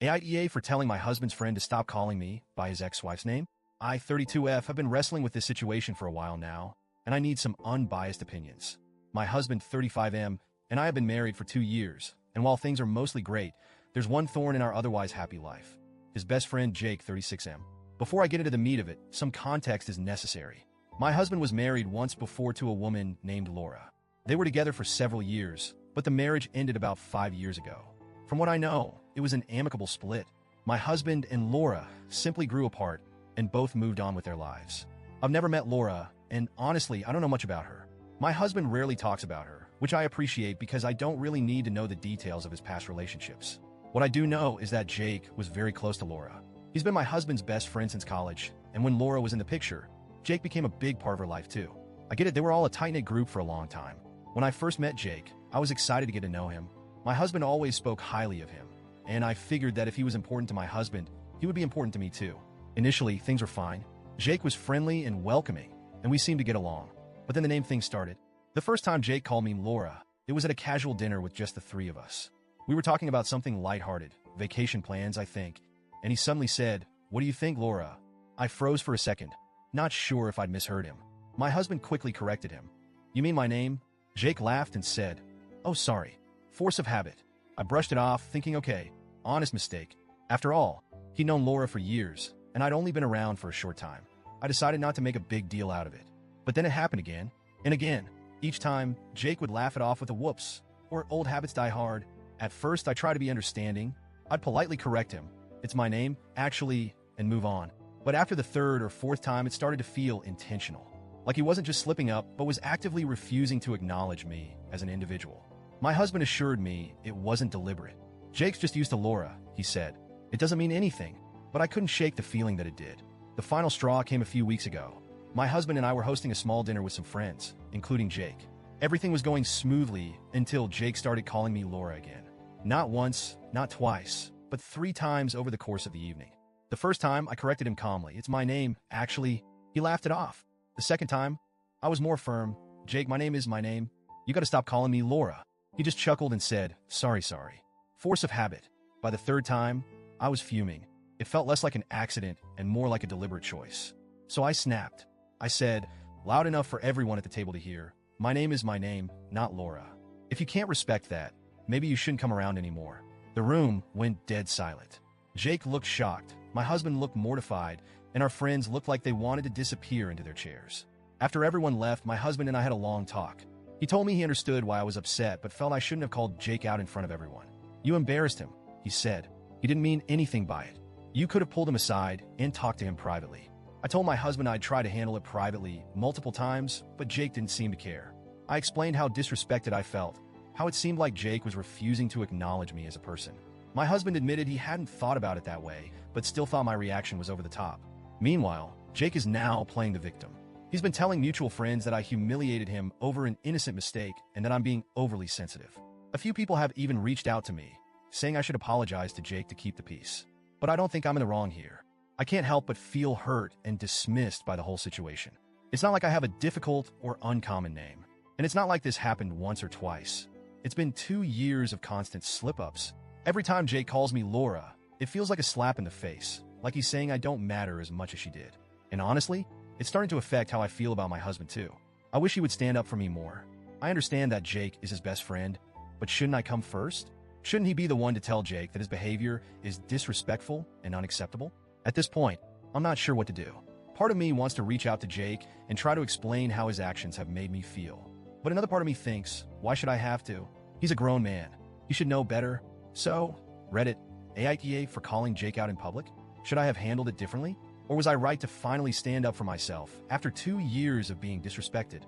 AITA for telling my husband's friend to stop calling me by his ex-wife's name. I, 32F, have been wrestling with this situation for a while now, and I need some unbiased opinions. My husband, 35M, and I have been married for 2 years, and while things are mostly great, there's one thorn in our otherwise happy life. His best friend, Jake, 36M. Before I get into the meat of it, some context is necessary. My husband was married once before to a woman named Laura. They were together for several years, but the marriage ended about 5 years ago. From what I know, it was an amicable split. My husband and Laura simply grew apart and both moved on with their lives. I've never met Laura, and honestly, I don't know much about her. My husband rarely talks about her, which I appreciate because I don't really need to know the details of his past relationships. What I do know is that Jake was very close to Laura. He's been my husband's best friend since college, and when Laura was in the picture, Jake became a big part of her life too. I get it, they were all a tight-knit group for a long time. When I first met Jake, I was excited to get to know him. My husband always spoke highly of him, and I figured that if he was important to my husband, he would be important to me too. Initially, things were fine. Jake was friendly and welcoming, and we seemed to get along. But then the name thing started. The first time Jake called me Laura, it was at a casual dinner with just the three of us. We were talking about something lighthearted, vacation plans, I think, and he suddenly said, "What do you think, Laura?" I froze for a second, not sure if I'd misheard him. My husband quickly corrected him. "You mean my name?" Jake laughed and said, "Oh, sorry. Force of habit." I brushed it off, thinking, okay, honest mistake. After all, he'd known Laura for years, and I'd only been around for a short time. I decided not to make a big deal out of it. But then it happened again, and again. Each time, Jake would laugh it off with a whoops, or old habits die hard. At first, I tried to be understanding. I'd politely correct him. "It's my name, actually," and move on. But after the third or fourth time, it started to feel intentional. Like he wasn't just slipping up, but was actively refusing to acknowledge me as an individual. My husband assured me it wasn't deliberate. "Jake's just used to Laura," he said. "It doesn't mean anything," but I couldn't shake the feeling that it did. The final straw came a few weeks ago. My husband and I were hosting a small dinner with some friends, including Jake. Everything was going smoothly until Jake started calling me Laura again. Not once, not twice, but 3 times over the course of the evening. The first time, I corrected him calmly. "It's my name, actually." He laughed it off. The second time, I was more firm. "Jake, my name is my name. You gotta stop calling me Laura." He just chuckled and said, Sorry. Force of habit. By the third time, I was fuming. It felt less like an accident and more like a deliberate choice. So I snapped. I said, loud enough for everyone at the table to hear, "My name is my name, not Laura. If you can't respect that, maybe you shouldn't come around anymore." The room went dead silent. Jake looked shocked, my husband looked mortified, and our friends looked like they wanted to disappear into their chairs. After everyone left, my husband and I had a long talk. He told me he understood why I was upset, but felt I shouldn't have called Jake out in front of everyone. "You embarrassed him," he said. "He didn't mean anything by it. You could have pulled him aside and talked to him privately." I told my husband I'd try to handle it privately multiple times, but Jake didn't seem to care. I explained how disrespected I felt, how it seemed like Jake was refusing to acknowledge me as a person. My husband admitted he hadn't thought about it that way, but still thought my reaction was over the top. Meanwhile, Jake is now playing the victim. He's been telling mutual friends that I humiliated him over an innocent mistake and that I'm being overly sensitive. A few people have even reached out to me, saying I should apologize to Jake to keep the peace. But I don't think I'm in the wrong here. I can't help but feel hurt and dismissed by the whole situation. It's not like I have a difficult or uncommon name. And it's not like this happened once or twice. It's been 2 years of constant slip-ups. Every time Jake calls me Laura, it feels like a slap in the face, like he's saying I don't matter as much as she did. And honestly, it's starting to affect how I feel about my husband too. I wish he would stand up for me more. I understand that Jake is his best friend, but shouldn't I come first? Shouldn't he be the one to tell Jake that his behavior is disrespectful and unacceptable? At this point, I'm not sure what to do. Part of me wants to reach out to Jake and try to explain how his actions have made me feel. But another part of me thinks, why should I have to? He's a grown man. He should know better. So, Reddit, AITA for calling Jake out in public? Should I have handled it differently? Or was I right to finally stand up for myself after 2 years of being disrespected?